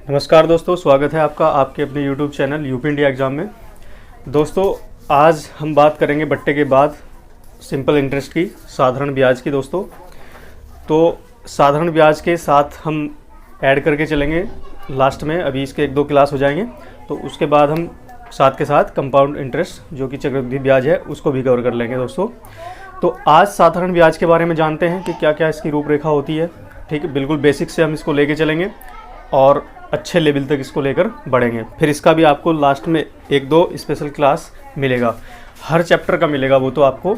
नमस्कार दोस्तों, स्वागत है आपका आपके अपने YouTube channel UP India exam में। दोस्तों आज हम बात करेंगे बट्टे के बाद सिंपल इंटरेस्ट की, साधारण ब्याज की। दोस्तों तो साधारण ब्याज के साथ हम ऐड करके चलेंगे लास्ट में। अभी इसके 1-2 क्लास हो जाएंगे तो उसके बाद हम साथ के साथ कंपाउंड इंटरेस्ट जो कि चक्रवृद्धि ब्याज है उसको भी कवर कर लेंगे। दोस्तों तो आज साधारण ब्याज के बारे में जानते हैं कि क्या क्या इसकी रूपरेखा होती है। ठीक है, बिल्कुल बेसिक से हम इसको लेके चलेंगे और अच्छे लेवल तक इसको लेकर बढ़ेंगे। फिर इसका भी आपको लास्ट में 1-2 स्पेशल क्लास मिलेगा, हर चैप्टर का मिलेगा वो तो आपको।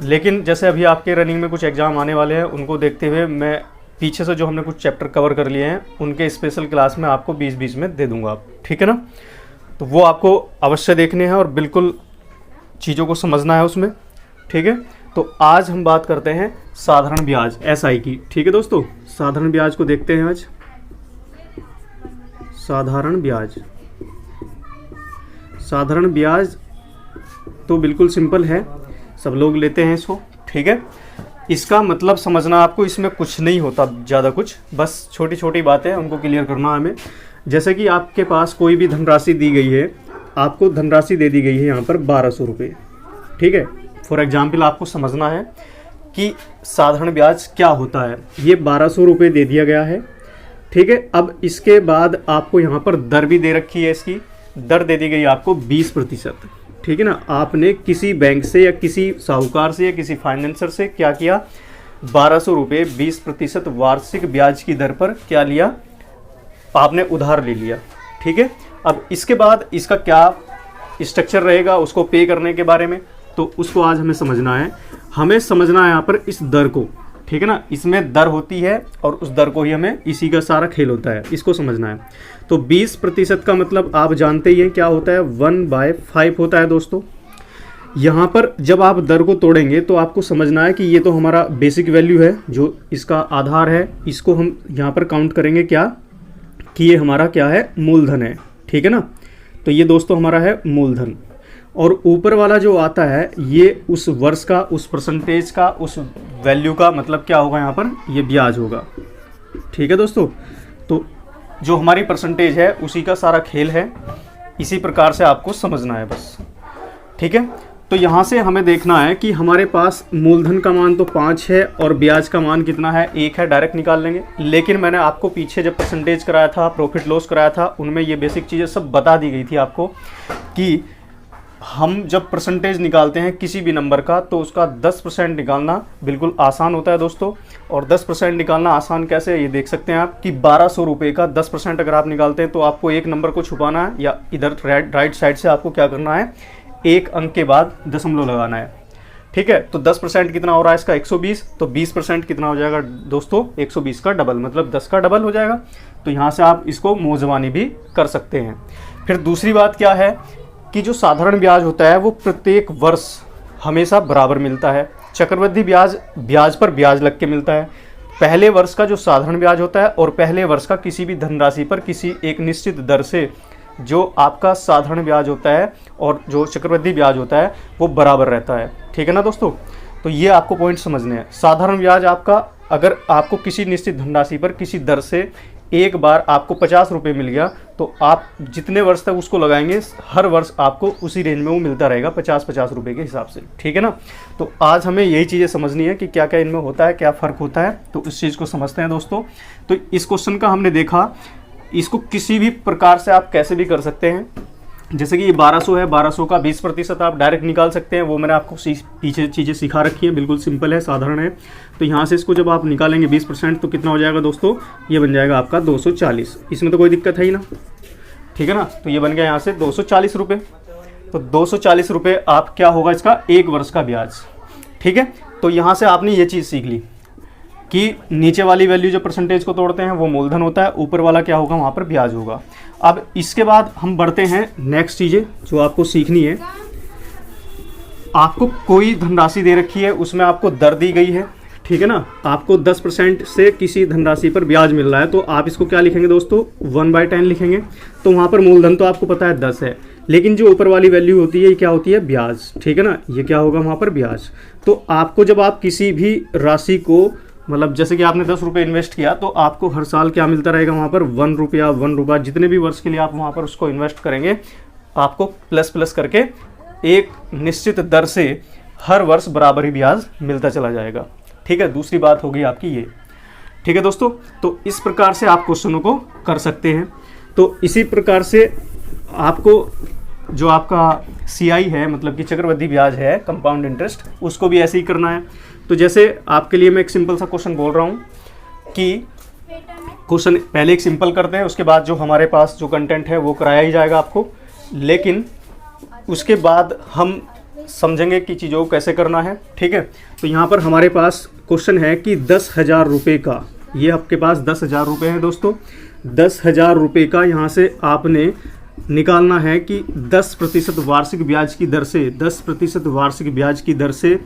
लेकिन जैसे अभी आपके रनिंग में कुछ एग्ज़ाम आने वाले हैं, उनको देखते हुए मैं पीछे से जो हमने कुछ चैप्टर कवर कर लिए हैं उनके स्पेशल क्लास में आपको 20-20 में दे दूंगा। ठीक है ना, तो वो आपको अवश्य देखने हैं और बिल्कुल चीज़ों को समझना है उसमें। ठीक है, तो आज हम बात करते हैं साधारण ब्याज SI की। ठीक है दोस्तों, साधारण ब्याज को देखते हैं आज। साधारण ब्याज तो बिल्कुल सिंपल है, सब लोग लेते हैं इसको। ठीक है, इसका मतलब समझना आपको, इसमें कुछ नहीं होता ज़्यादा कुछ, बस छोटी छोटी बातें उनको क्लियर करना हमें। जैसे कि आपके पास कोई भी धनराशि दी गई है, आपको धनराशि दे दी गई है यहाँ पर 1200 रुपये। ठीक है, फॉर एग्जाम्पल आपको समझना है कि साधारण ब्याज क्या होता है। ये 1200 रुपये दे दिया गया है। ठीक है, अब इसके बाद आपको यहाँ पर दर भी दे रखी है। इसकी दर दे दी गई आपको 20%। ठीक है ना, आपने किसी बैंक से या किसी साहूकार से या किसी फाइनेंसर से क्या किया, 1200 रुपये 20% वार्षिक ब्याज की दर पर क्या लिया, आपने उधार ले लिया। ठीक है, अब इसके बाद इसका क्या स्ट्रक्चर रहेगा उसको पे करने के बारे में, तो उसको आज हमें समझना है। हमें समझना है यहाँ पर इस दर को। ठीक है ना, इसमें दर होती है और उस दर को ही हमें, इसी का सारा खेल होता है, इसको समझना है। तो 20% का मतलब आप जानते ही हैं क्या होता है, 1/5 होता है। दोस्तों यहाँ पर जब आप दर को तोड़ेंगे तो आपको समझना है कि ये तो हमारा बेसिक वैल्यू है, जो इसका आधार है। इसको हम यहाँ पर काउंट करेंगे क्या, कि ये हमारा क्या है, मूलधन है। ठीक है ना, तो ये दोस्तों हमारा है मूलधन। और ऊपर वाला जो आता है ये उस वर्ष का, उस परसेंटेज का, उस वैल्यू का मतलब क्या होगा, यहाँ पर ये ब्याज होगा। ठीक है दोस्तों, तो जो हमारी परसेंटेज है उसी का सारा खेल है, इसी प्रकार से आपको समझना है बस। ठीक है, तो यहाँ से हमें देखना है कि हमारे पास मूलधन का मान तो 5 है और ब्याज का मान कितना है, 1 है, डायरेक्ट निकाल लेंगे। लेकिन मैंने आपको पीछे जब परसेंटेज कराया था, प्रॉफिट लॉस कराया था, उनमें ये बेसिक चीज़ें सब बता दी गई थी आपको कि हम जब परसेंटेज निकालते हैं किसी भी नंबर का तो उसका 10% निकालना बिल्कुल आसान होता है दोस्तों। और 10% निकालना आसान कैसे है ये देख सकते हैं आप, कि 1200 रुपये का 10% अगर आप निकालते हैं तो आपको एक नंबर को छुपाना है, या इधर राइट साइड से आपको क्या करना है, एक अंक के बाद दशमलव लगाना है। ठीक है, तो 10% कितना हो रहा है इसका, 120। तो 20% कितना हो जाएगा दोस्तों, 120 का डबल, मतलब 10 का डबल हो जाएगा। तो यहाँ से आप इसको मौजवानी भी कर सकते हैं। फिर दूसरी बात क्या है कि जो साधारण ब्याज होता है वो प्रत्येक वर्ष हमेशा बराबर मिलता है। चक्रवृद्धि ब्याज, ब्याज पर ब्याज लग के मिलता है। पहले वर्ष का जो साधारण ब्याज होता है और पहले वर्ष का किसी भी धनराशि पर किसी एक निश्चित दर से जो आपका साधारण ब्याज होता है और जो चक्रवृद्धि ब्याज होता है वो बराबर रहता है। ठीक है ना दोस्तों, तो ये आपको पॉइंट समझने हैं। साधारण ब्याज आपका, अगर आपको किसी निश्चित धनराशि पर किसी दर से एक बार आपको 50 रुपये मिल गया तो आप जितने वर्ष तक उसको लगाएंगे हर वर्ष आपको उसी रेंज में वो मिलता रहेगा, 50-50 रुपये के हिसाब से। ठीक है ना, तो आज हमें यही चीज़ें समझनी है कि क्या क्या इनमें होता है, क्या फ़र्क होता है, तो इस चीज़ को समझते हैं दोस्तों। तो इस क्वेश्चन का हमने देखा, इसको किसी भी प्रकार से आप कैसे भी कर सकते हैं। जैसे कि ये 1200 है, 1200 का 20% आप डायरेक्ट निकाल सकते हैं, वो मैंने आपको पीछे चीज़ें सिखा रखी है, बिल्कुल सिंपल है, साधारण है। तो यहाँ से इसको जब आप निकालेंगे 20% तो कितना हो जाएगा दोस्तों, ये बन जाएगा आपका 240। इसमें तो कोई दिक्कत है ही ना। ठीक है ना, तो ये बन गया यहाँ से 240 रुपये। तो 240 रुपये आप क्या होगा इसका, एक वर्ष का ब्याज। ठीक है, तो यहाँ से आपने ये चीज़ सीख ली कि नीचे वाली वैल्यू जो परसेंटेज को तोड़ते हैं वो मूलधन होता है, ऊपर वाला क्या होगा, वहाँ पर ब्याज होगा। अब इसके बाद हम बढ़ते हैं नेक्स्ट चीज़ें जो आपको सीखनी है। आपको कोई धनराशि दे रखी है, उसमें आपको दर दी गई है। ठीक है ना, आपको 10% से किसी धनराशि पर ब्याज मिल रहा है, तो आप इसको क्या लिखेंगे दोस्तों, 1/10 लिखेंगे। तो वहाँ पर मूलधन तो आपको पता है 10 है, लेकिन जो ऊपर वाली वैल्यू होती है ये क्या होती है, ब्याज। ठीक है ना, ये क्या होगा वहाँ पर, ब्याज। तो आपको जब आप किसी भी राशि को मतलब जैसे कि आपने 10 रुपये इन्वेस्ट किया तो आपको हर साल क्या मिलता रहेगा वहाँ पर 1 रुपया जितने भी वर्ष के लिए आप वहाँ पर उसको इन्वेस्ट करेंगे आपको प्लस प्लस करके एक निश्चित दर से हर वर्ष बराबर ही ब्याज मिलता चला जाएगा। ठीक है, दूसरी बात होगी आपकी ये। ठीक है दोस्तों, तो इस प्रकार से आप क्वेश्चनों को कर सकते हैं। तो इसी प्रकार से आपको जो आपका CI है, मतलब कि चक्रवृद्धि ब्याज है, कंपाउंड इंटरेस्ट, उसको भी ऐसे ही करना है। तो जैसे आपके लिए मैं एक सिंपल सा क्वेश्चन बोल रहा हूँ कि क्वेश्चन पहले एक सिंपल करते हैं, उसके बाद जो हमारे पास जो कंटेंट है वो कराया ही जाएगा आपको, लेकिन उसके बाद हम समझेंगे कि चीज़ों को कैसे करना है। ठीक है, तो यहाँ पर हमारे पास क्वेश्चन है कि 10,000 रुपये का, ये आपके पास 10,000 रुपये है दोस्तों। 10,000 रुपये का यहाँ से आपने निकालना है कि 10% वार्षिक ब्याज की दर से, 10% वार्षिक ब्याज की दर से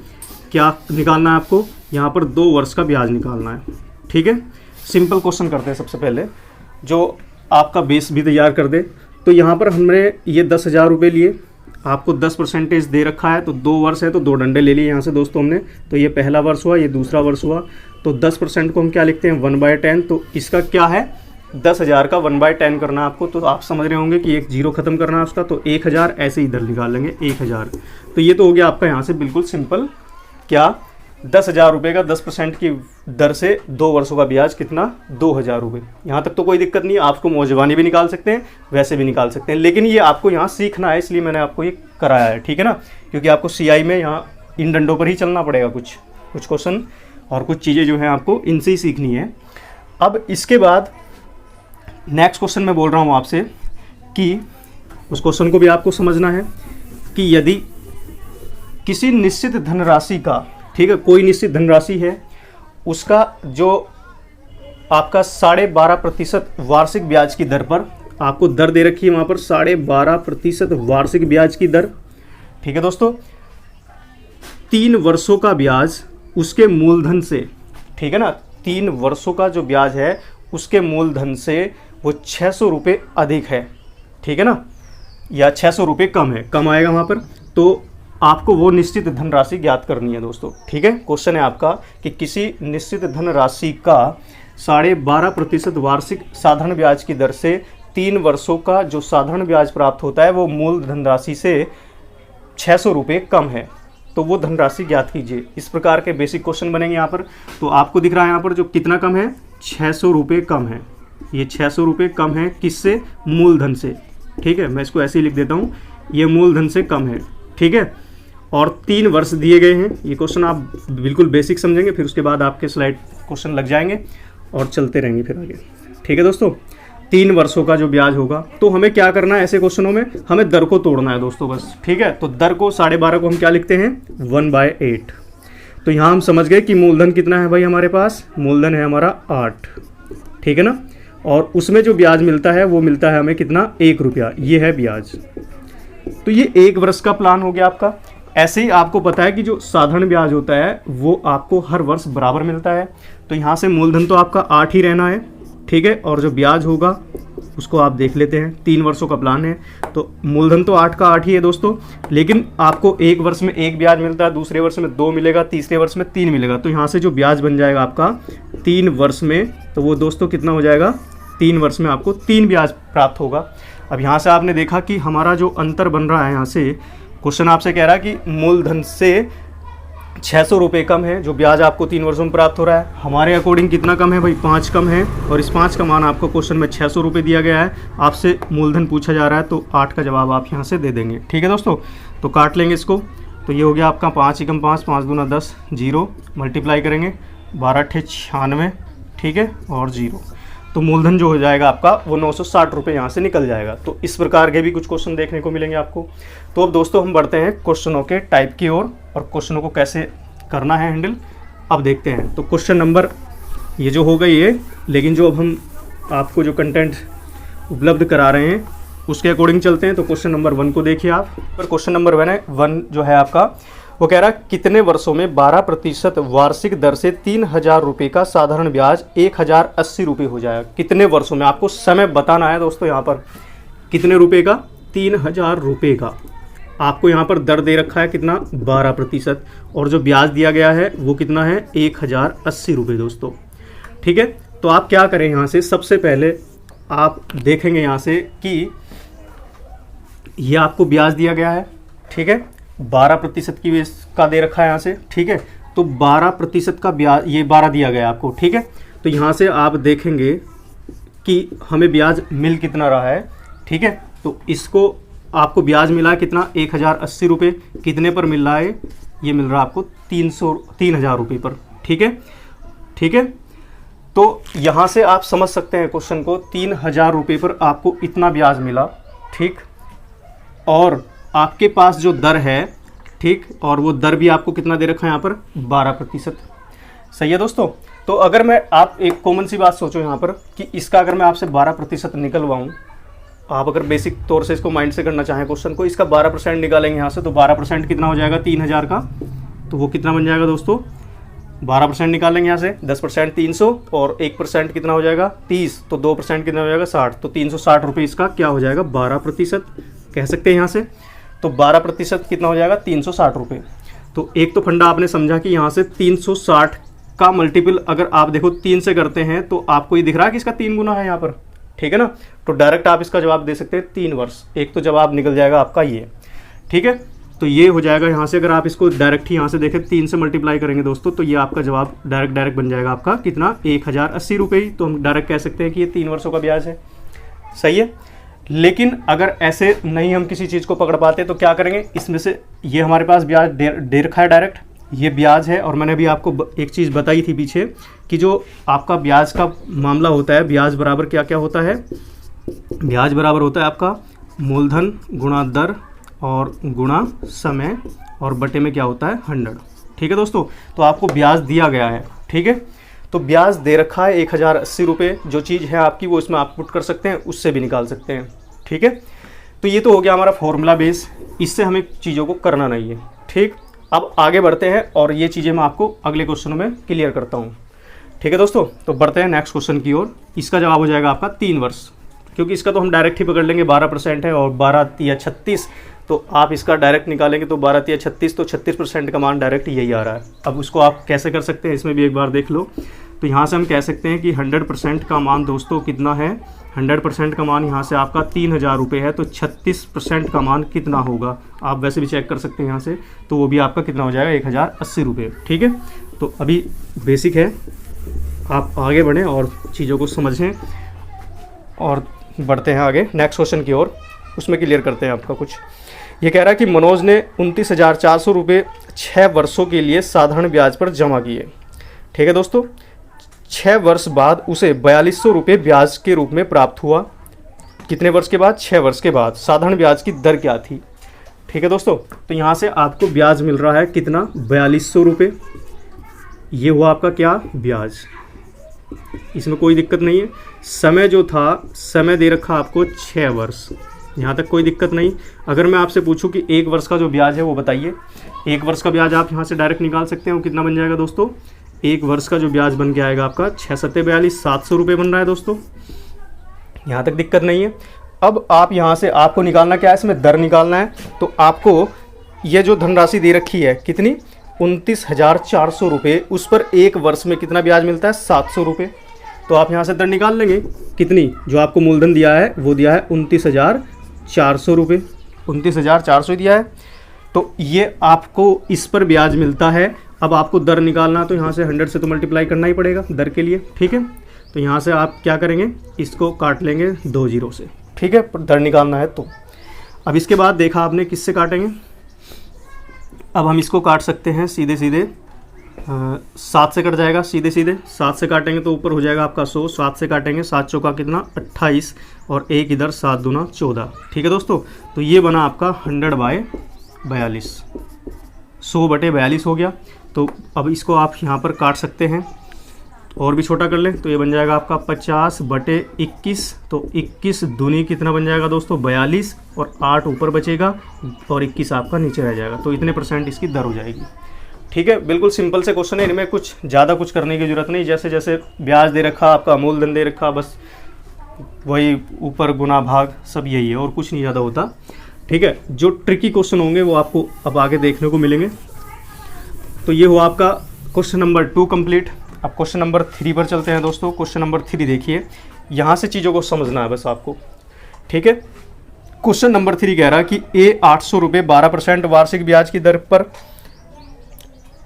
क्या निकालना है आपको, यहाँ पर 2 वर्ष का ब्याज निकालना है। ठीक है, सिंपल क्वेश्चन करते हैं। सबसे पहले जो आपका बेस भी तैयार कर दे। तो यहाँ पर हमने ये 10,000 रुपये लिए, आपको 10% दे रखा है, तो 2 वर्ष है तो 2 डंडे ले लिए यहाँ से दोस्तों हमने। तो ये पहला वर्ष हुआ, ये दूसरा वर्ष हुआ। तो 10% को हम क्या लिखते हैं 1/10। तो इसका क्या है 10,000 का 1/10 करना है आपको। तो आप समझ रहे होंगे कि एक जीरो खत्म करना है उसका, तो 1,000 ऐसे इधर निकाल लेंगे 1,000। तो ये तो हो गया आपका यहाँ से बिल्कुल सिंपल, क्या 10,000 रुपये का 10% की दर से 2 वर्षों का ब्याज कितना 2,000 रुपये। यहाँ तक तो कोई दिक्कत नहीं है, आपको मौजवानी भी निकाल सकते हैं, वैसे भी निकाल सकते हैं, लेकिन ये आपको यहाँ सीखना है, इसलिए मैंने आपको ये कराया है। ठीक है ना, क्योंकि आपको CI में यहाँ इन डंडों पर ही चलना पड़ेगा, कुछ क्वेश्चन और कुछ चीज़ें जो हैं आपको इनसे ही सीखनी है। अब इसके बाद नेक्स्ट क्वेश्चन मैं बोल रहा हूँ आपसे कि उस क्वेश्चन को भी आपको समझना है कि यदि किसी निश्चित धनराशि का, ठीक है, कोई निश्चित धनराशि है, उसका जो आपका 12.5% वार्षिक ब्याज की दर पर आपको दर दे रखी है, वहाँ पर 12.5% वार्षिक ब्याज की दर। ठीक है दोस्तों, 3 वर्षों का ब्याज उसके मूलधन से, ठीक है ना, 3 वर्षों का जो ब्याज है उसके मूलधन से वो 600 रुपये अधिक है। ठीक है ना, या 600 रुपये कम है, कम आएगा वहाँ पर। तो आपको वो निश्चित धनराशि ज्ञात करनी है दोस्तों। ठीक है, क्वेश्चन है आपका कि किसी निश्चित धनराशि का 12.5% वार्षिक साधारण ब्याज की दर से 3 वर्षों का जो साधारण ब्याज प्राप्त होता है वो मूल धनराशि से 600 रुपये कम है, तो वो धनराशि ज्ञात कीजिए। इस प्रकार के बेसिक क्वेश्चन बनेंगे यहाँ पर। तो आपको दिख रहा है यहाँ पर जो कितना कम है 600 रुपये कम है, ये 600 रुपये कम है किससे, मूलधन से। ठीक है, मैं इसको ऐसे ही लिख देता हूँ, ये मूलधन से कम है। ठीक है, और 3 वर्ष दिए गए हैं। ये क्वेश्चन आप बिल्कुल बेसिक समझेंगे, फिर उसके बाद आपके स्लाइड क्वेश्चन लग जाएंगे और चलते रहेंगे फिर आगे। ठीक है दोस्तों, 3 वर्षों का जो ब्याज होगा, तो हमें क्या करना है ऐसे क्वेश्चनों में, हमें दर को तोड़ना है दोस्तों बस। ठीक है, तो दर को 12.5 को हम क्या लिखते हैं 1/8। तो यहाँ हम समझ गए कि मूलधन कितना है भाई हमारे पास, मूलधन है हमारा 8। ठीक है ना, और उसमें जो ब्याज मिलता है वो मिलता है हमें कितना 1 रुपया, ये है ब्याज। तो ये 1 वर्ष का प्लान हो गया आपका। ऐसे ही आपको पता है कि जो साधारण ब्याज होता है वो आपको हर वर्ष बराबर मिलता है। तो यहाँ से मूलधन तो आपका 8 ही रहना है। ठीक है, और जो ब्याज होगा उसको आप देख लेते हैं, 3 वर्षों का प्लान है तो मूलधन तो 8 का 8 ही है दोस्तों, लेकिन आपको 1 वर्ष में 1 ब्याज मिलता है, दूसरे वर्ष में 2 मिलेगा, तीसरे वर्ष में 3 मिलेगा। तो यहाँ से जो ब्याज बन जाएगा आपका 3 वर्ष में, तो वो दोस्तों कितना हो जाएगा, 3 वर्ष में आपको 3 ब्याज प्राप्त होगा। अब यहाँ से आपने देखा कि हमारा जो अंतर बन रहा है, यहाँ से क्वेश्चन आपसे कह रहा है कि मूलधन से 600 रुपये कम है जो ब्याज आपको 3 वर्षों में प्राप्त हो रहा है। हमारे अकॉर्डिंग कितना कम है भाई, 5 कम है, और इस 5 का मान आपको क्वेश्चन में 600 रुपये दिया गया है। आपसे मूलधन पूछा जा रहा है तो 8 का जवाब आप यहाँ से दे देंगे। ठीक है दोस्तों, तो काट लेंगे इसको। तो ये हो गया आपका 5 एकम 5, 5 दूना 10, 0 मल्टीप्लाई करेंगे 12 अट्ठे 96, ठीक है, और 0। तो मूलधन जो हो जाएगा आपका वो 960 रुपये यहाँ से निकल जाएगा। तो इस प्रकार के भी कुछ क्वेश्चन देखने को मिलेंगे आपको। तो अब दोस्तों हम बढ़ते हैं क्वेश्चनों के टाइप की ओर और क्वेश्चनों को कैसे करना है हैंडल, अब देखते हैं। तो क्वेश्चन नंबर ये जो हो गई है, लेकिन जो अब हम आपको जो कंटेंट उपलब्ध करा रहे हैं उसके अकॉर्डिंग चलते हैं। तो क्वेश्चन नंबर 1 को देखिए आप। पर क्वेश्चन नंबर 1 जो है आपका, वो कह रहा है कितने वर्षों में 12% वार्षिक दर से 3,000 रुपये का साधारण ब्याज 1,080 रुपये हो जाएगा। कितने वर्षों में, आपको समय बताना है दोस्तों। यहाँ पर कितने रुपए का, 3,000 रुपये का आपको यहाँ पर दर दे रखा है कितना 12%, और जो ब्याज दिया गया है वो कितना है 1080 रुपये दोस्तों। ठीक है, तो आप क्या करें, यहाँ से सबसे पहले आप देखेंगे यहाँ से कि ये आपको ब्याज दिया गया है, ठीक है, 12% की का दे रखा है यहाँ से। ठीक है, तो 12% का ब्याज, ये 12 दिया गया आपको। ठीक है, तो यहाँ से आप देखेंगे कि हमें ब्याज मिल कितना रहा है। ठीक है, तो इसको आपको ब्याज मिला है कितना 1080 रुपये। कितने पर मिल रहा है, ये मिल रहा है आपको 3000 रुपये पर। ठीक है, ठीक है, तो यहाँ से आप समझ सकते हैं क्वेश्चन को, 3000 रुपये पर आपको इतना ब्याज मिला। ठीक, और आपके पास जो दर है, ठीक, और वो दर भी आपको कितना दे रखा है यहाँ पर 12%। सही है दोस्तों। तो अगर मैं, आप एक कॉमन सी बात सोचो यहाँ पर कि इसका अगर मैं आपसे 12% निकलवाऊँ, आप अगर बेसिक तौर से इसको माइंड से करना चाहें क्वेश्चन को, इसका 12% निकालेंगे यहाँ से, तो 12% कितना हो जाएगा 3000 का, तो वो कितना बन जाएगा दोस्तों, 12% निकालेंगे यहाँ से, 10% 300 और 1% कितना हो जाएगा 30, तो 2% कितना हो जाएगा 60, तो 360 रुपये इसका क्या हो जाएगा 12% कह सकते हैं यहाँ से। तो 12% कितना हो जाएगा 360 रुपये। तो एक तो फंडा आपने समझा कि यहाँ से 360 का मल्टीपल अगर आप देखो 3 से करते हैं तो आपको ये दिख रहा है कि इसका 3 गुना है यहाँ पर। ठीक है ना, तो डायरेक्ट आप इसका जवाब दे सकते हैं 3 वर्ष। एक तो जवाब निकल जाएगा आपका ये। ठीक है, तो ये हो जाएगा यहाँ से, अगर आप इसको डायरेक्ट ही यहाँ से देखें 3 से मल्टीप्लाई करेंगे दोस्तों, तो ये आपका जवाब डायरेक्ट बन जाएगा आपका कितना 1080 रुपये ही। तो हम डायरेक्ट कह सकते हैं कि ये 3 वर्षों का ब्याज है। सही है, लेकिन अगर ऐसे नहीं हम किसी चीज़ को पकड़ पाते तो क्या करेंगे, इसमें से ये हमारे पास ब्याज दे रखा है डायरेक्ट, ये ब्याज है। और मैंने अभी आपको एक चीज़ बताई थी पीछे कि जो आपका ब्याज का मामला होता है, ब्याज बराबर क्या क्या होता है, ब्याज बराबर होता है आपका मूलधन गुणा दर और गुणा समय और बटे में क्या होता है 100। ठीक है दोस्तों, तो आपको ब्याज दिया गया है। ठीक है, तो ब्याज दे रखा है 1080 रुपये। जो चीज़ है आपकी वो इसमें आप पुट कर सकते हैं, उससे भी निकाल सकते हैं। ठीक है, तो ये तो हो गया हमारा फॉर्मूला बेस, इससे हमें चीज़ों को करना नहीं है। ठीक, अब आगे बढ़ते हैं और ये चीज़ें मैं आपको अगले क्वेश्चनों में क्लियर करता हूँ। ठीक है दोस्तों, तो बढ़ते हैं नेक्स्ट क्वेश्चन की ओर। इसका जवाब हो जाएगा आपका 3 वर्ष, क्योंकि इसका तो हम डायरेक्ट ही पकड़ लेंगे, 12% है और 12 या 36, तो आप इसका डायरेक्ट निकालेंगे तो 12 या 36, तो 36% का मान डायरेक्ट यही आ रहा है। अब उसको आप कैसे कर सकते हैं, इसमें भी एक बार देख लो। तो यहाँ से हम कह सकते हैं कि 100% का मान दोस्तों कितना है, 100% का मान यहाँ से आपका 3000 रुपये है, तो 36% का मान कितना होगा, आप वैसे भी चेक कर सकते हैं यहाँ से, तो वो भी आपका कितना हो जाएगा 1080 रुपये। ठीक है, तो अभी बेसिक है, आप आगे बढ़ें और चीज़ों को समझें और बढ़ते हैं आगे नेक्स्ट क्वेश्चन की ओर, उसमें क्लियर करते हैं आपका कुछ। ये कह रहा है कि मनोज ने 29,400 रुपये 6 वर्षों के लिए साधारण ब्याज पर जमा किए। ठीक है दोस्तों, 6 वर्ष बाद उसे 4200 रुपये ब्याज के रूप में प्राप्त हुआ। कितने वर्ष के बाद, 6 वर्ष के बाद। साधारण ब्याज की दर क्या थी। ठीक है दोस्तों, तो यहाँ से आपको ब्याज मिल रहा है कितना 4200 रुपये। ये हुआ आपका क्या ब्याज, इसमें कोई दिक्कत नहीं है। समय जो था, समय दे रखा आपको 6 वर्ष, यहाँ तक कोई दिक्कत नहीं। अगर मैं आपसे पूछूं कि 1 वर्ष का जो ब्याज है वो बताइए, 1 वर्ष का ब्याज आप यहाँ से डायरेक्ट निकाल सकते हैं, वो कितना बन जाएगा दोस्तों, 1 वर्ष का जो ब्याज बन के आएगा आपका 6 सत्ते 42, 700 रुपये बन रहा है दोस्तों। यहाँ तक दिक्कत नहीं है। अब आप यहाँ से आपको निकालना क्या है, इसमें दर निकालना है। तो आपको ये जो धनराशि दे रखी है कितनी 29,400 रुपये, उस पर 1 वर्ष में कितना ब्याज मिलता है 700 रुपये। तो आप यहाँ से दर निकाल लेंगे कितनी, जो आपको मूलधन दिया है वो दिया है 29,400 रुपये, 29,400 दिया है, तो ये आपको इस पर ब्याज मिलता है। अब आपको दर निकालना, तो यहाँ से 100 से तो मल्टीप्लाई करना ही पड़ेगा दर के लिए। ठीक है, तो यहाँ से आप क्या करेंगे, इसको काट लेंगे 2 जीरो से। ठीक है, दर निकालना है तो। अब इसके बाद देखा आपने किससे काटेंगे, अब हम इसको काट सकते हैं सीधे सीधे 7 से कट जाएगा, सीधे सीधे 7 से काटेंगे तो ऊपर हो जाएगा आपका 100, 7 से काटेंगे 7 चौका कितना 28 और 1 इधर 7 दूना 14। ठीक है दोस्तों, तो ये बना आपका 100/42, 100/42 हो गया। तो अब इसको आप यहाँ पर काट सकते हैं और भी छोटा कर लें, तो ये बन जाएगा आपका 50/21, तो 21 दूनी कितना बन जाएगा दोस्तों 42 और 8 ऊपर बचेगा और 21 आपका नीचे रह जाएगा, तो इतने % इसकी दर हो जाएगी। ठीक है, बिल्कुल सिंपल से क्वेश्चन है, इनमें कुछ ज़्यादा कुछ करने की ज़रूरत नहीं। जैसे जैसे ब्याज दे रखा, आपका मूलधन दे रखा, बस वही ऊपर गुना भाग सब यही है और कुछ नहीं ज़्यादा होता। ठीक है। जो ट्रिकी क्वेश्चन होंगे वो आपको अब आगे देखने को मिलेंगे। तो ये हुआ आपका क्वेश्चन नंबर 2 कंप्लीट। अब क्वेश्चन नंबर 3 पर चलते हैं दोस्तों। क्वेश्चन नंबर 3 देखिए, यहाँ से चीज़ों को समझना है बस आपको, ठीक है। क्वेश्चन नंबर 3 कह रहा है कि ए 800 रुपये 12% वार्षिक ब्याज की दर पर,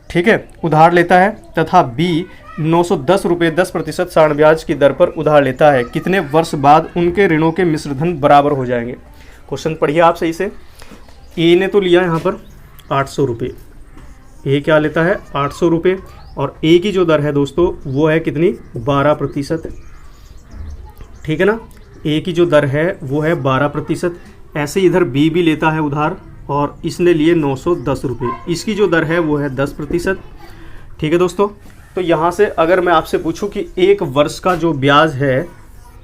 ठीक है, उधार लेता है तथा बी 910 रुपये 10% साढ़ ब्याज की दर पर उधार लेता है। कितने वर्ष बाद उनके ऋणों के मिश्र धन बराबर हो जाएंगे? क्वेश्चन पढ़िए आप सही से। ए ने तो लिया यहाँ पर 800 रुपये, ए क्या लेता है 800 रुपये, और ए की जो दर है दोस्तों वो है कितनी 12%, ठीक है ना। ए की जो दर है वो है 12%। ऐसे इधर बी भी लेता है उधार और इसने लिए 910 रुपये, इसकी जो दर है वो है 10%, ठीक है दोस्तों। तो यहाँ से अगर मैं आपसे पूछूं कि एक वर्ष का जो ब्याज है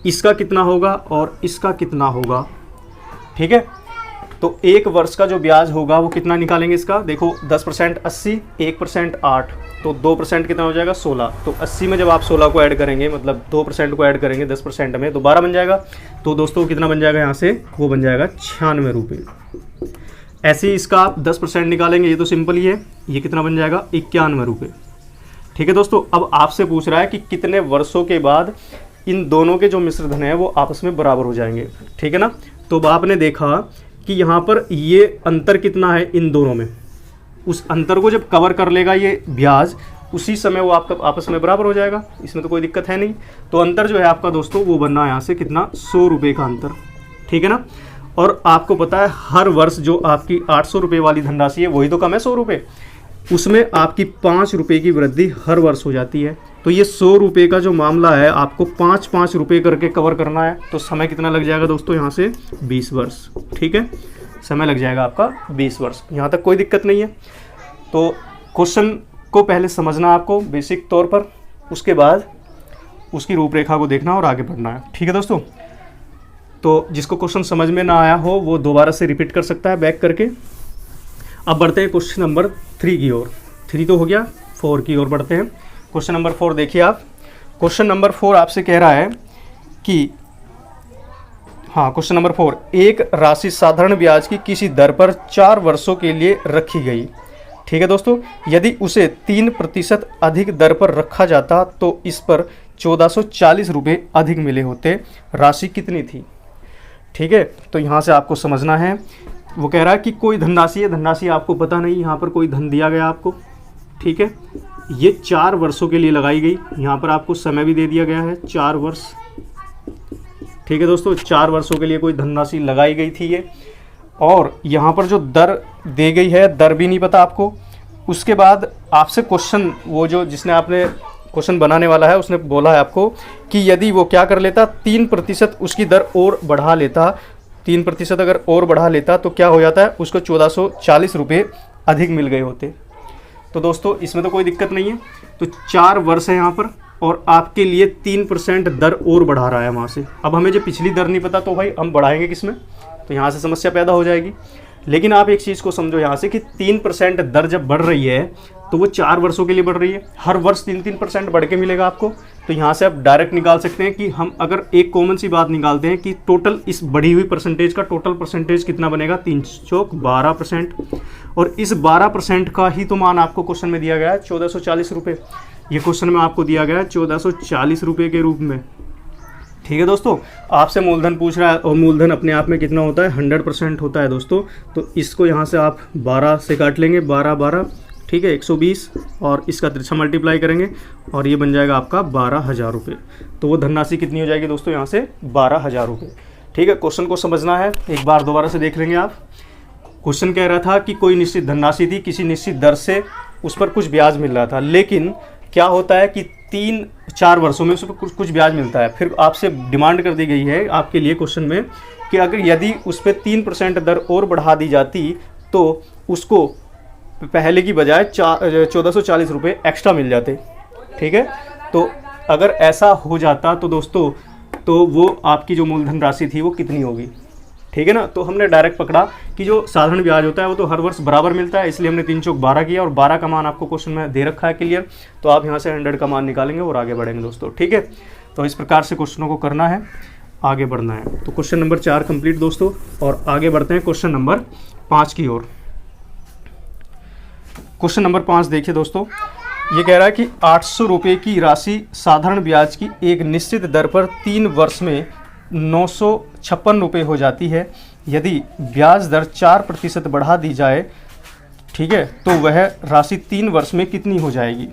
इसका कितना होगा और इसका कितना होगा, ठीक है। तो एक वर्ष का जो ब्याज होगा वो कितना निकालेंगे इसका, देखो 10% 80, 1% 8, तो 2% कितना हो जाएगा 16। तो 80 में जब आप 16 को ऐड करेंगे, मतलब 2% को ऐड करेंगे 10% में, तो 12 बन जाएगा। तो दोस्तों कितना बन जाएगा यहाँ से, वो बन जाएगा 96 रुपये। ऐसे ही इसका आप 10% निकालेंगे, ये तो सिंपल ही है, ये कितना बन जाएगा 91 रुपये, ठीक है दोस्तों। अब आपसे पूछ रहा है कि कितने वर्षों के बाद इन दोनों के जो मिश्र धन है वो आपस में बराबर हो जाएंगे, ठीक है ना। तो अब आपने देखा कि यहाँ पर ये अंतर कितना है इन दोनों में, उस अंतर को जब कवर कर लेगा ये ब्याज, उसी समय वो आपका आपस में बराबर हो जाएगा, इसमें तो कोई दिक्कत है नहीं। तो अंतर जो है आपका दोस्तों वो बनना है यहाँ से कितना 100 रुपये का अंतर, ठीक है ना। और आपको पता है हर वर्ष जो आपकी 800 रुपये वाली धनराशि है वही तो कम है 100 रुपये, उसमें आपकी 5 रुपये की वृद्धि हर वर्ष हो जाती है। तो ये 100 रुपये का जो मामला है आपको 5-5 रुपये करके कवर करना है। तो समय कितना लग जाएगा दोस्तों यहाँ से 20 वर्ष, ठीक है, समय लग जाएगा आपका 20 वर्ष। यहाँ तक कोई दिक्कत नहीं है। तो क्वेश्चन को पहले समझना आपको बेसिक तौर पर, उसके बाद उसकी रूपरेखा को देखना और आगे बढ़ना है, ठीक है दोस्तों। तो जिसको क्वेश्चन समझ में ना आया हो वो दोबारा से रिपीट कर सकता है बैक करके। अब बढ़ते हैं क्वेश्चन नंबर 3 की ओर। 3 तो हो गया, 4 की ओर बढ़ते हैं। क्वेश्चन नंबर 4 देखिए आप। क्वेश्चन नंबर 4 आपसे कह रहा है कि, हाँ क्वेश्चन नंबर 4, एक राशि साधारण ब्याज की किसी दर पर 4 वर्षों के लिए रखी गई, ठीक है दोस्तों। यदि उसे 3% अधिक दर पर रखा जाता तो इस पर 1440 रुपये अधिक मिले होते, राशि कितनी थी, ठीक है। तो यहाँ से आपको समझना है, वो कह रहा है कि कोई धनराशि है, धनराशि आपको पता नहीं, यहाँ पर कोई धन दिया गया आपको, ठीक है। ये 4 वर्षों के लिए लगाई गई, यहाँ पर आपको समय भी दे दिया गया है 4 वर्ष, ठीक है दोस्तों। 4 वर्षों के लिए कोई धनराशि लगाई गई थी ये, और यहाँ पर जो दर दी गई है, दर भी नहीं पता आपको। उसके बाद आपसे क्वेश्चन, वो जो जिसने आपने क्वेश्चन बनाने वाला है उसने बोला है आपको कि यदि वो क्या कर लेता 3% उसकी दर और बढ़ा लेता, 3% अगर और बढ़ा लेता तो क्या हो जाता है, उसको 1440 रुपये अधिक मिल गए होते। तो दोस्तों इसमें तो कोई दिक्कत नहीं है। तो 4 वर्ष है यहाँ पर और आपके लिए 3% दर और बढ़ा रहा है वहाँ से। अब हमें जो पिछली दर नहीं पता तो भाई हम बढ़ाएंगे किसमें, तो यहाँ से समस्या पैदा हो जाएगी। लेकिन आप एक चीज़ को समझो यहाँ से कि 3% दर जब बढ़ रही है तो वो 4 वर्षों के लिए बढ़ रही है, हर वर्ष 3-3% बढ़ के मिलेगा आपको। तो यहाँ से आप डायरेक्ट निकाल सकते हैं कि हम अगर एक कॉमन सी बात निकालते हैं कि टोटल इस बढ़ी हुई परसेंटेज का टोटल परसेंटेज कितना बनेगा, 3 चौक 12%, और इस 12% का ही तो मान आपको क्वेश्चन में दिया गया है 1440 रुपये। ये क्वेश्चन में आपको दिया गया है 1440 रुपये के रूप में, ठीक है दोस्तों। आपसे मूलधन पूछ रहा है और मूलधन अपने आप में कितना होता है, 100% होता है दोस्तों। तो इसको यहाँ से आप 12 से काट लेंगे, 12, ठीक है, 120, और इसका तिरछा मल्टीप्लाई करेंगे और ये बन जाएगा आपका 12,000 रुपये। तो वो धनराशि कितनी हो जाएगी दोस्तों, यहाँ से 12,000 रुपये, ठीक है। क्वेश्चन को समझना है, एक बार दोबारा से देख लेंगे आप। क्वेश्चन कह रहा था कि कोई निश्चित धनराशि थी, किसी निश्चित दर से उस पर कुछ ब्याज मिल रहा था, लेकिन क्या होता है कि 3-4 वर्षों में उस पर कुछ ब्याज मिलता है। फिर आपसे डिमांड कर दी गई है आपके लिए क्वेश्चन में कि अगर यदि उस पर 3% दर और बढ़ा दी जाती तो उसको पहले की बजाय 1440 रुपये एक्स्ट्रा मिल जाते, ठीक है। तो अगर ऐसा हो जाता तो दोस्तों तो वो आपकी जो मूलधन राशि थी वो कितनी होगी, ठीक है ना। तो हमने डायरेक्ट पकड़ा कि जो साधारण ब्याज होता है वो तो हर वर्ष बराबर मिलता है, इसलिए हमने 3 चौक 12 किया और 12 का मान आपको क्वेश्चन में दे रखा है क्लियर। तो आप यहाँ से 100 का मान निकालेंगे और आगे बढ़ेंगे दोस्तों, ठीक है। तो इस प्रकार से क्वेश्चनों को करना है। आगे बढ़ना है। तो क्वेश्चन नंबर 4 कंप्लीट दोस्तों, और आगे बढ़ते हैं क्वेश्चन नंबर 5 की ओर। क्वेश्चन नंबर 5 देखिए दोस्तों, ये कह रहा है कि 800 रुपये की राशि साधारण ब्याज की एक निश्चित दर पर 3 वर्ष में 956 रुपये हो जाती है। यदि ब्याज दर 4% बढ़ा दी जाए, ठीक है, तो वह राशि 3 वर्ष में कितनी हो जाएगी।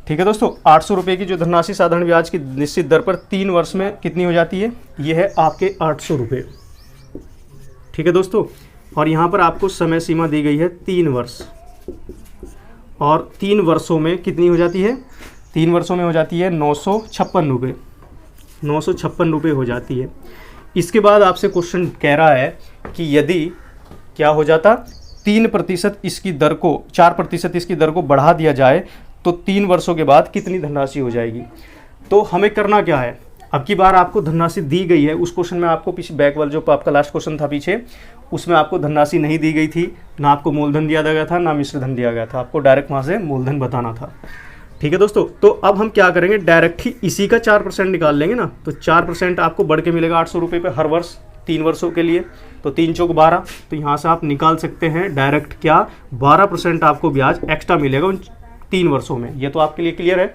ठीक है दोस्तों, 800 रुपये की जो धनराशि साधारण ब्याज की निश्चित दर पर 3 वर्ष में कितनी हो जाती है, ये है आपके 800 रुपये। ठीक है दोस्तों, और यहाँ पर आपको समय सीमा दी गई है 3 वर्ष, और 3 वर्षों में कितनी हो जाती है, 3 वर्षों में हो जाती है 956 रुपये, 956 रुपये हो जाती है। इसके बाद आपसे क्वेश्चन कह रहा है कि यदि क्या हो जाता, 3% इसकी दर को, 4% इसकी दर को बढ़ा दिया जाए तो 3 वर्षों के बाद कितनी धनराशि हो जाएगी। तो हमें करना क्या है, अब की बार आपको धनराशि दी गई है। उस क्वेश्चन में आपको पीछे बैक वाला जो आपका लास्ट क्वेश्चन था पीछे, उसमें आपको धनराशि नहीं दी गई थी, ना आपको मूलधन दिया गया था, ना मिश्र धन दिया गया था, आपको डायरेक्ट वहाँ से मूलधन बताना था। ठीक है दोस्तों, तो अब हम क्या करेंगे, डायरेक्ट ही इसी का 4% निकाल लेंगे ना। तो 4% आपको बढ़ के मिलेगा 800 रुपये पे हर वर्ष 3 वर्षों के लिए। तो 3 चौक 12, तो यहाँ से आप निकाल सकते हैं डायरेक्ट क्या, 12% आपको ब्याज एक्स्ट्रा मिलेगा उन 3 वर्षों में। ये तो आपके लिए क्लियर है।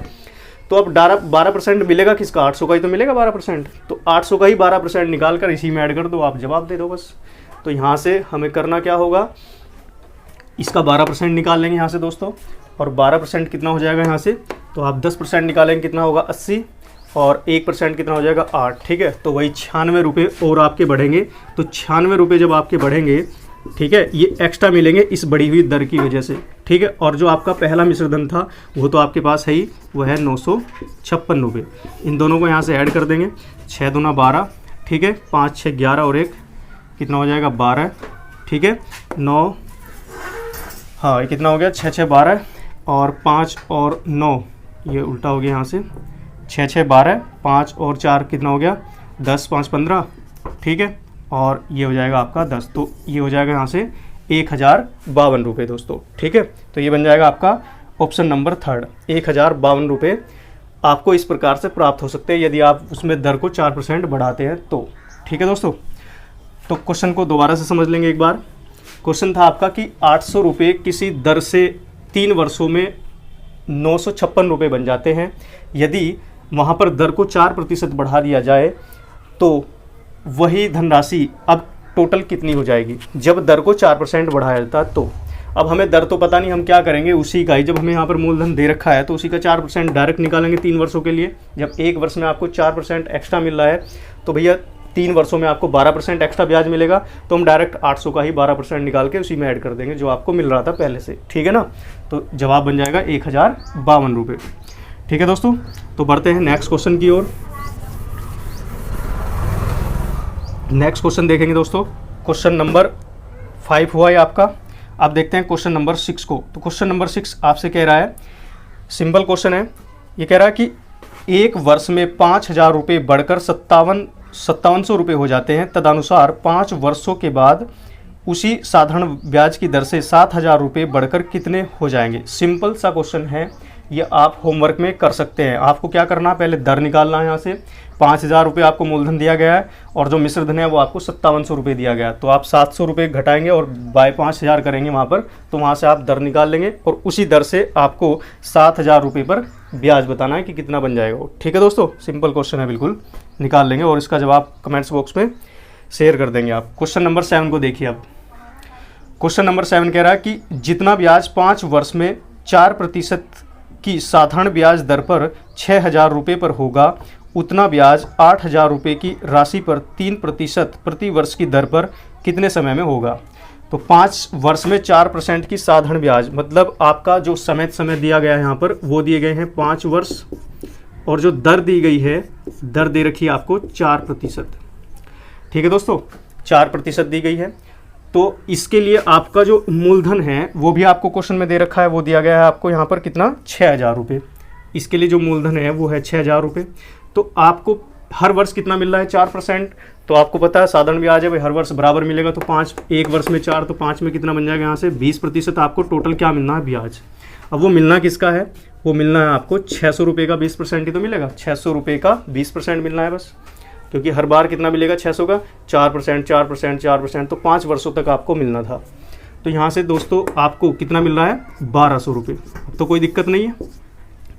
तो अब 12% मिलेगा किसका, 800 का ही तो मिलेगा 12%। तो 800 का ही 12% निकाल कर इसी में ऐड कर दो, आप जवाब दे दो बस। तो यहाँ से हमें करना क्या होगा, इसका 12% निकाल लेंगे यहाँ से दोस्तों, और 12% कितना हो जाएगा यहाँ से, तो आप 10% निकालेंगे कितना होगा 80, और 1% कितना हो जाएगा 8। ठीक है, तो वही 96 रुपये और आपके बढ़ेंगे। तो 96 रुपये जब आपके बढ़ेंगे, ठीक है, ये एक्स्ट्रा मिलेंगे इस बढ़ी हुई दर की वजह से। ठीक है, और जो आपका पहला मिश्रधन था वो तो आपके पास है ही, वो है 956 रुपये। इन दोनों को यहाँ से ऐड कर देंगे, 6 दूना 12, ठीक है, 5 6 11 और 1 कितना हो जाएगा 12। ठीक है, 9, हाँ, ये कितना हो गया 6 6 12, और 5 और 9, ये उल्टा हो गया यहाँ से, 6 6 12, 5 और 4 कितना हो गया 10, 5 15। ठीक है, और ये हो जाएगा आपका 10, तो ये हो जाएगा यहाँ से 1052 रुपये दोस्तों। ठीक है, तो ये बन जाएगा आपका ऑप्शन नंबर 3, 1052 रुपये आपको इस प्रकार से प्राप्त हो सकते हैं यदि आप उसमें दर को 4% बढ़ाते हैं तो। ठीक है दोस्तों, तो क्वेश्चन को दोबारा से समझ लेंगे एक बार। क्वेश्चन था आपका कि 800 रुपये किसी दर से 3 वर्षों में 956 रुपये बन जाते हैं। यदि वहाँ पर दर को 4% बढ़ा दिया जाए तो वही धनराशि अब टोटल कितनी हो जाएगी, जब दर को 4% बढ़ाया जाता तो। अब हमें दर तो पता नहीं, हम क्या करेंगे उसी का ही, जब हमें यहाँ पर मूलधन दे रखा है तो उसी का 4% डायरेक्ट निकालेंगे 3 वर्षों के लिए। जब एक वर्ष में आपको 4% एक्स्ट्रा मिल रहा है तो भैया 3 वर्षों में आपको 12% एक्स्ट्रा ब्याज मिलेगा, तो हम डायरेक्ट 800 का ही 12% निकाल के उसी में ऐड कर देंगे जो आपको मिल रहा था पहले से। ठीक है ना, तो जवाब बन जाएगा 1052 रुपये। ठीक है दोस्तों, तो बढ़ते हैं नेक्स्ट क्वेश्चन की ओर। नेक्स्ट क्वेश्चन देखेंगे दोस्तों, क्वेश्चन नंबर 5 हुआ है आपका। अब देखते हैं क्वेश्चन नंबर 6 को। तो क्वेश्चन नंबर 6 आपसे कह रहा है, सिंपल क्वेश्चन है, ये कह रहा है कि एक वर्ष में 5000 रुपये बढ़कर 5700 रुपये हो जाते हैं। तदनुसार 5 वर्षों के बाद उसी साधारण ब्याज की दर से 7000 रुपये बढ़कर कितने हो जाएंगे। सिंपल सा क्वेश्चन है, ये आप होमवर्क में कर सकते हैं। आपको क्या करना है, पहले दर निकालना है। यहाँ से 5000 रुपये आपको मूलधन दिया गया है और जो मिश्र धन है वो आपको 5700 रुपये दिया गया है। तो आप 700 रुपये घटाएंगे और बाय 5000 करेंगे वहाँ पर, तो वहाँ से आप दर निकाल लेंगे और उसी दर से आपको 7000 रुपये पर ब्याज बताना है कि कितना बन जाएगा वो। ठीक है दोस्तों, सिंपल क्वेश्चन है, बिल्कुल निकाल लेंगे और इसका जवाब कमेंट्स बॉक्स में शेयर कर देंगे आप। क्वेश्चन नंबर 7 को देखिए। अब क्वेश्चन नंबर 7 कह रहा है कि जितना ब्याज 5 वर्ष में 4% की साधारण ब्याज दर पर 6000 रुपये पर होगा, उतना ब्याज 8000 रुपये की राशि पर 3% प्रति वर्ष की दर पर कितने समय में होगा। तो 5 वर्ष में 4% की साधारण ब्याज, मतलब आपका जो समय दिया गया है यहाँ पर वो दिए गए हैं 5 वर्ष, और जो दर दी गई है, दर दे रखी है आपको 4%। ठीक है दोस्तों, 4% दी गई है। तो इसके लिए आपका जो मूलधन है वो भी आपको क्वेश्चन में दे रखा है, वो दिया गया है आपको यहाँ पर कितना 6000 रुपये। इसके लिए जो मूलधन है वो है 6000 रुपये। तो आपको हर वर्ष कितना मिल रहा है 4%, तो आपको पता है साधारण ब्याज है भाई हर वर्ष बराबर मिलेगा। तो 5, एक वर्ष में 4, तो 5 में कितना बन जाएगा यहाँ से 20% आपको टोटल क्या मिलना है ब्याज। अब वो मिलना किसका है, वो मिलना है आपको 600 रुपये का 20% ही तो मिलेगा, 600 रुपये का 20% मिलना है बस। क्योंकि हर बार कितना मिलेगा 600 का 4%, 4%, 4%, तो 5 वर्षों तक आपको मिलना था। तो यहाँ से दोस्तों आपको कितना मिल रहा है 1200 रुपये। तो कोई दिक्कत नहीं है,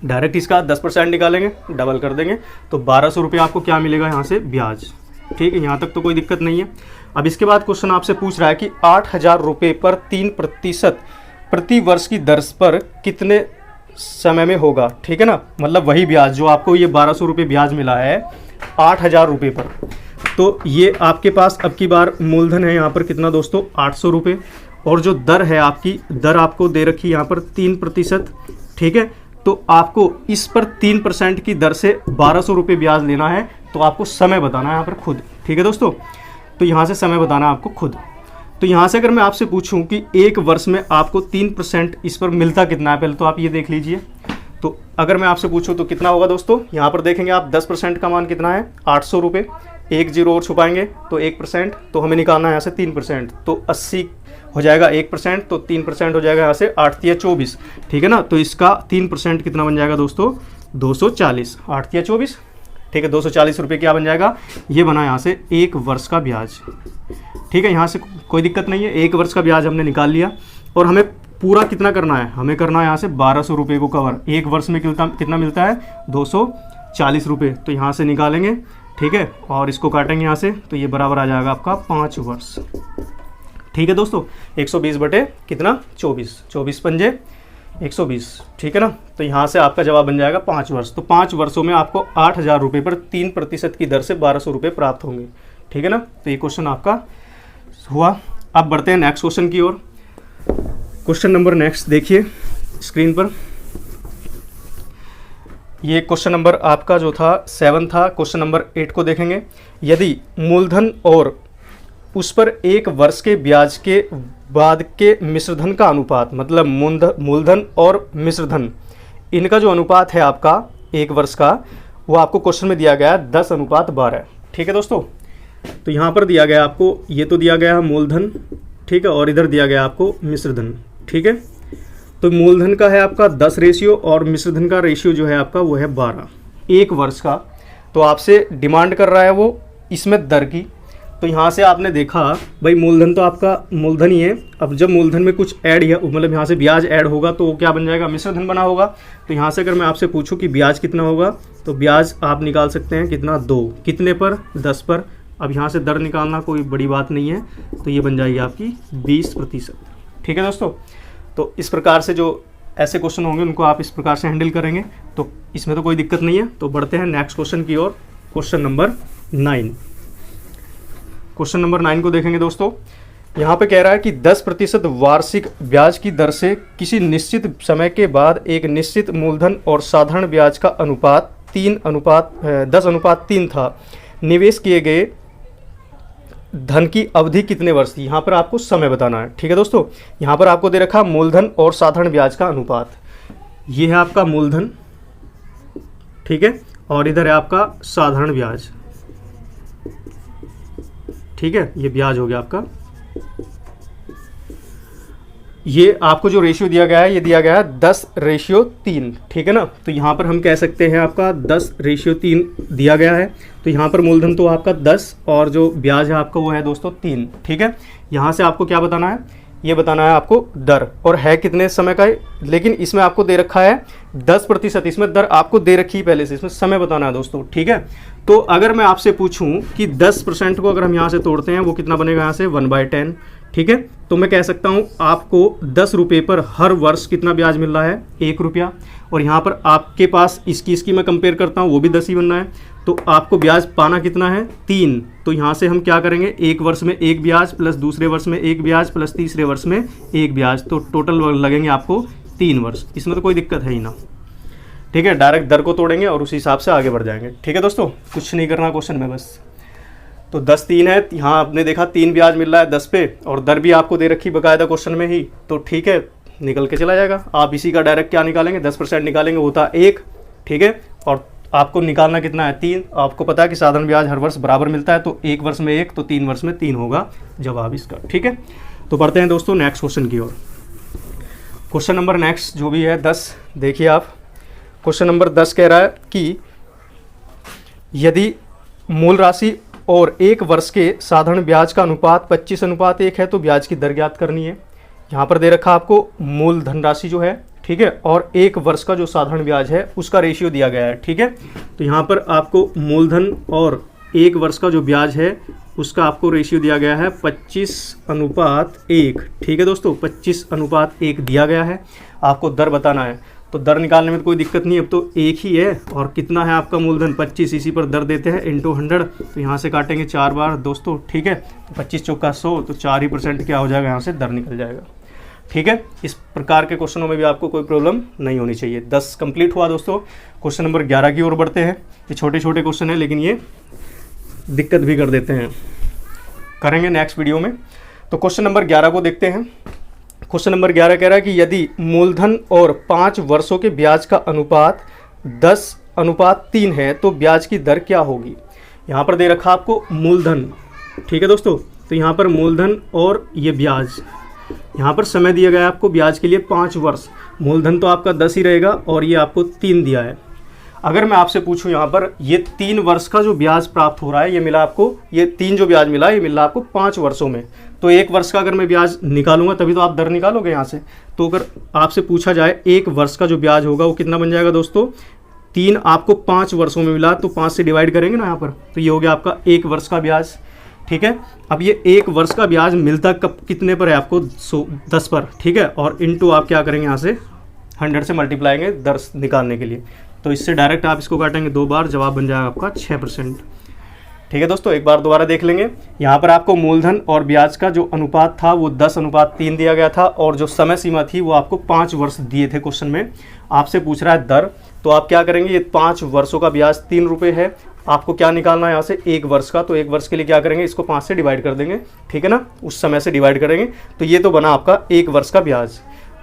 डायरेक्ट इसका 10% निकालेंगे, डबल कर देंगे, तो 1200 रुपये आपको क्या मिलेगा यहाँ से ब्याज। ठीक है, यहाँ तक तो कोई दिक्कत नहीं है। अब इसके बाद क्वेश्चन आपसे पूछ रहा है कि 8000 रुपये पर 3% प्रति वर्ष की दर पर कितने समय में होगा। ठीक है ना, मतलब वही ब्याज जो आपको ये 1200 रुपये ब्याज मिला है 8000 रुपये पर, तो ये आपके पास अब की बार मूलधन है यहाँ पर कितना दोस्तों 800 रुपये, और जो दर है आपकी दर आपको दे रखी है यहाँ पर 3%। ठीक है, तो आपको इस पर 3% की दर से 1200 रुपये ब्याज लेना है, तो आपको समय बताना है यहाँ पर खुद। ठीक है दोस्तों, तो यहाँ से समय बताना है आपको खुद। तो यहाँ से अगर मैं आपसे पूछूं कि एक वर्ष में आपको 3% इस पर मिलता कितना है, पहले तो आप ये देख लीजिए। तो अगर मैं आपसे पूछूं तो कितना होगा दोस्तों, यहाँ पर देखेंगे आप 10% का मान कितना है 800 रुपये, एक जीरो और छुपाएंगे तो 1%, तो हमें निकालना है यहाँ से 3%, तो 80 हो जाएगा 1%, तो 3% हो जाएगा यहाँ से 8 तिया 24। ठीक है ना, तो इसका 3% कितना बन जाएगा दोस्तों 240, 8 तिया 24। ठीक है, 240 रुपये क्या बन जाएगा, ये बना यहाँ से एक वर्ष का ब्याज। ठीक है, यहाँ से कोई दिक्कत नहीं है, एक वर्ष का ब्याज हमने निकाल लिया। और हमें पूरा कितना करना है, हमें करना है यहाँ से 1200 रुपये को कवर। एक वर्ष में कितना मिलता है 240 रुपये, तो यहाँ से निकालेंगे। ठीक है, और इसको काटेंगे यहाँ से, तो ये बराबर आ जाएगा आपका 5 वर्ष। ठीक है दोस्तों, 120 बटे कितना 24, 24 पंजे 120। ठीक है ना, तो यहाँ से आपका जवाब बन जाएगा 5 वर्ष। तो 5 वर्षों में आपको 8000 रुपये पर 3% की दर से 1200 रुपये प्राप्त होंगे। ठीक है ना, तो ये क्वेश्चन आपका हुआ। अब बढ़ते हैं नेक्स्ट क्वेश्चन की ओर। क्वेश्चन नंबर नेक्स्ट देखिए स्क्रीन पर। ये क्वेश्चन नंबर आपका जो था 7 था। क्वेश्चन नंबर 8 को देखेंगे। यदि मूलधन और उस पर एक वर्ष के ब्याज के बाद के मिश्रधन का अनुपात, मतलब मूलधन और मिश्रधन, इनका जो अनुपात है आपका एक वर्ष का, वो आपको क्वेश्चन में दिया गया है 10:12। ठीक है दोस्तों, तो यहाँ पर दिया गया आपको, ये तो दिया गया है मूलधन, ठीक है, और इधर दिया गया आपको मिश्रधन। ठीक है, तो मूलधन का है आपका 10 रेशियो और मिश्रधन का रेशियो जो है आपका वो है 12 एक वर्ष का। तो आपसे डिमांड कर रहा है वो इसमें दर की। तो यहाँ से आपने देखा भाई मूलधन तो आपका मूलधन ही है। अब जब मूलधन में कुछ ऐड या मतलब यहाँ से ब्याज ऐड होगा तो वो क्या बन जाएगा, मिश्रधन बना होगा। तो यहाँ से अगर मैं आपसे पूछूं कि ब्याज कितना होगा, तो ब्याज आप निकाल सकते हैं कितना 2, कितने पर 10 पर। अब यहाँ से दर निकालना कोई बड़ी बात नहीं है, तो ये बन जाएगी आपकी 20%। ठीक है दोस्तों, तो इस प्रकार से जो ऐसे क्वेश्चन होंगे उनको आप इस प्रकार से हैंडल करेंगे, तो इसमें तो कोई दिक्कत नहीं है। तो बढ़ते हैं नेक्स्ट क्वेश्चन की ओर। Question number 9। क्वेश्चन नंबर 9 को देखेंगे दोस्तों। यहाँ पे कह रहा है कि 10% वार्षिक ब्याज की दर से किसी निश्चित समय के बाद एक निश्चित मूलधन और साधारण ब्याज का अनुपात 10:3 था। निवेश किए गए धन की अवधि कितने वर्ष थी। यहाँ पर आपको समय बताना है। ठीक है दोस्तों, यहाँ पर आपको दे रखा मूलधन और साधारण ब्याज का अनुपात। ये है आपका मूलधन, ठीक है, और इधर है आपका साधारण ब्याज। ठीक है, ये ब्याज हो गया आपका। ये आपको जो रेशियो दिया गया है, ये दिया गया है 10:3। ठीक है ना, तो यहाँ पर हम कह सकते हैं आपका 10:3 दिया गया है। तो यहाँ पर मूलधन तो आपका 10 और जो ब्याज है आपका वो है दोस्तों 3। ठीक है, यहाँ से आपको क्या बताना है, ये बताना है आपको दर, और है कितने समय का है, लेकिन इसमें आपको दे रखा है 10%। इसमें दर आपको दे रखी है पहले से, इसमें समय बताना है दोस्तों। ठीक है, तो अगर मैं आपसे पूछूं कि 10% को अगर हम यहाँ से तोड़ते हैं वो कितना बनेगा, यहाँ से 1/10। ठीक है, तो मैं कह सकता हूँ आपको 10 रुपये पर हर वर्ष कितना ब्याज मिल रहा है, 1 रुपया। और यहाँ पर आपके पास इसकी मैं कंपेयर करता हूँ, वो भी 10 ही बनना है। तो आपको ब्याज पाना कितना है, 3। तो यहाँ से हम क्या करेंगे, एक वर्ष में 1 ब्याज प्लस दूसरे वर्ष में 1 ब्याज प्लस तीसरे वर्ष में 1 ब्याज, तो टोटल लगेंगे आपको 3 वर्ष। इसमें तो कोई दिक्कत है ही ना। ठीक है, डायरेक्ट दर को तोड़ेंगे और उसी हिसाब से आगे बढ़ जाएंगे। ठीक है दोस्तों, कुछ नहीं करना क्वेश्चन में बस। तो 10/3 है, यहाँ आपने देखा 3 ब्याज मिल रहा है 10 पे, और दर भी आपको दे रखी बकायदा क्वेश्चन में ही। तो ठीक है, निकल के चला जाएगा। आप इसी का डायरेक्ट क्या निकालेंगे, 10% निकालेंगे, होता 1। ठीक है, और आपको निकालना कितना है, 3। आपको पता है कि साधारण ब्याज हर वर्ष बराबर मिलता है, तो एक वर्ष में 1, तो 3 वर्ष में 3 होगा जवाब इसका। ठीक है, तो बढ़ते हैं दोस्तों नेक्स्ट क्वेश्चन की ओर। क्वेश्चन नंबर नेक्स्ट जो भी है 10, देखिए आप। क्वेश्चन नंबर 10 कह रहा है कि यदि मूल राशि और 1 वर्ष के साधारण ब्याज का अनुपात 25:1 है, तो ब्याज की दर ज्ञात करनी है। यहाँ पर दे रखा आपको मूल धनराशि जो है, ठीक है, और 1 वर्ष का जो साधारण ब्याज है उसका रेशियो दिया गया है, ठीक है। तो यहाँ पर आपको मूलधन और 1 वर्ष का जो ब्याज है उसका आपको रेशियो दिया गया है 25:1, ठीक है दोस्तों, 25:1 दिया गया है। आपको दर बताना है, तो दर निकालने में तो कोई दिक्कत नहीं, अब तो एक ही है। और कितना है आपका मूलधन 25, इसी पर दर देते हैं इंटू 100। तो यहाँ से काटेंगे 4 बार दोस्तों, ठीक है। तो 25 चौका 100, तो 4% क्या हो जाएगा, यहाँ से दर निकल जाएगा, ठीक है। इस प्रकार के क्वेश्चनों में भी आपको कोई प्रॉब्लम नहीं होनी चाहिए। 10 कंप्लीट हुआ दोस्तों। क्वेश्चन नंबर 11 की ओर बढ़ते हैं। ये छोटे छोटे क्वेश्चन है, लेकिन ये दिक्कत भी कर देते हैं, करेंगे नेक्स्ट वीडियो में। तो क्वेश्चन नंबर 11 को देखते हैं। क्वेश्चन नंबर 11 कह रहा है कि यदि मूलधन और 5 वर्षों के ब्याज का अनुपात 10:3 है तो ब्याज की दर क्या होगी। यहाँ पर दे रखा आपको मूलधन, ठीक है दोस्तों। तो यहाँ पर मूलधन और ये ब्याज, यहाँ पर समय दिया गया है आपको ब्याज के लिए 5 वर्ष। मूलधन तो आपका 10 ही रहेगा और ये आपको 3 दिया है। अगर मैं आपसे पूछूं यहाँ पर ये 3 वर्ष का जो ब्याज प्राप्त हो रहा है, ये मिला आपको, ये 3 जो ब्याज मिला ये मिला आपको 5 वर्षों में। तो 1 वर्ष का अगर मैं ब्याज निकालूंगा तभी तो आप दर निकालोगे यहाँ से। तो अगर आपसे पूछा जाए 1 वर्ष का जो ब्याज होगा वो कितना बन जाएगा दोस्तों, 3 आपको 5 वर्षों में मिला, तो 5 से डिवाइड करेंगे ना यहाँ पर, तो ये हो गया आपका 1 वर्ष का ब्याज, ठीक है। अब ये 1 वर्ष का ब्याज मिलता कब कितने पर है आपको, 10 पर, ठीक है। और इंटू आप क्या करेंगे यहाँ से 100 से मल्टीप्लाई दर निकालने के लिए। तो इससे डायरेक्ट आप इसको काटेंगे 2 बार, जवाब बन जाएगा आपका 6%, ठीक है दोस्तों। एक बार दोबारा देख लेंगे। यहाँ पर आपको मूलधन और ब्याज का जो अनुपात था वो 10:3 दिया गया था, और जो समय सीमा थी वो आपको 5 वर्ष दिए थे क्वेश्चन में। आपसे पूछ रहा है दर, तो आप क्या करेंगे, ये 5 वर्षों का ब्याज 3 रुपये है, आपको क्या निकालना है यहाँ से 1 वर्ष का। तो 1 वर्ष के लिए क्या करेंगे, इसको 5 से डिवाइड कर देंगे, ठीक है ना, उस समय से डिवाइड करेंगे। तो ये तो बना आपका 1 वर्ष का ब्याज।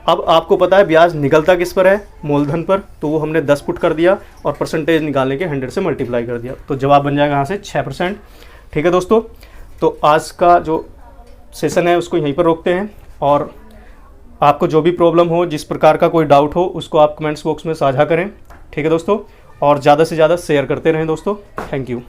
अब आपको पता है ब्याज निकलता किस पर है, मूलधन पर, तो वो हमने 10 पुट कर दिया और परसेंटेज निकालने के 100 से मल्टीप्लाई कर दिया, तो जवाब बन जाएगा यहाँ से 6%, ठीक है दोस्तों। तो आज का जो सेशन है उसको यहीं पर रोकते हैं, और आपको जो भी प्रॉब्लम हो, जिस प्रकार का कोई डाउट हो, उसको आप कमेंट्स बॉक्स में साझा करें, ठीक है दोस्तों। और ज़्यादा से ज़्यादा शेयर करते रहें दोस्तों। Thank you.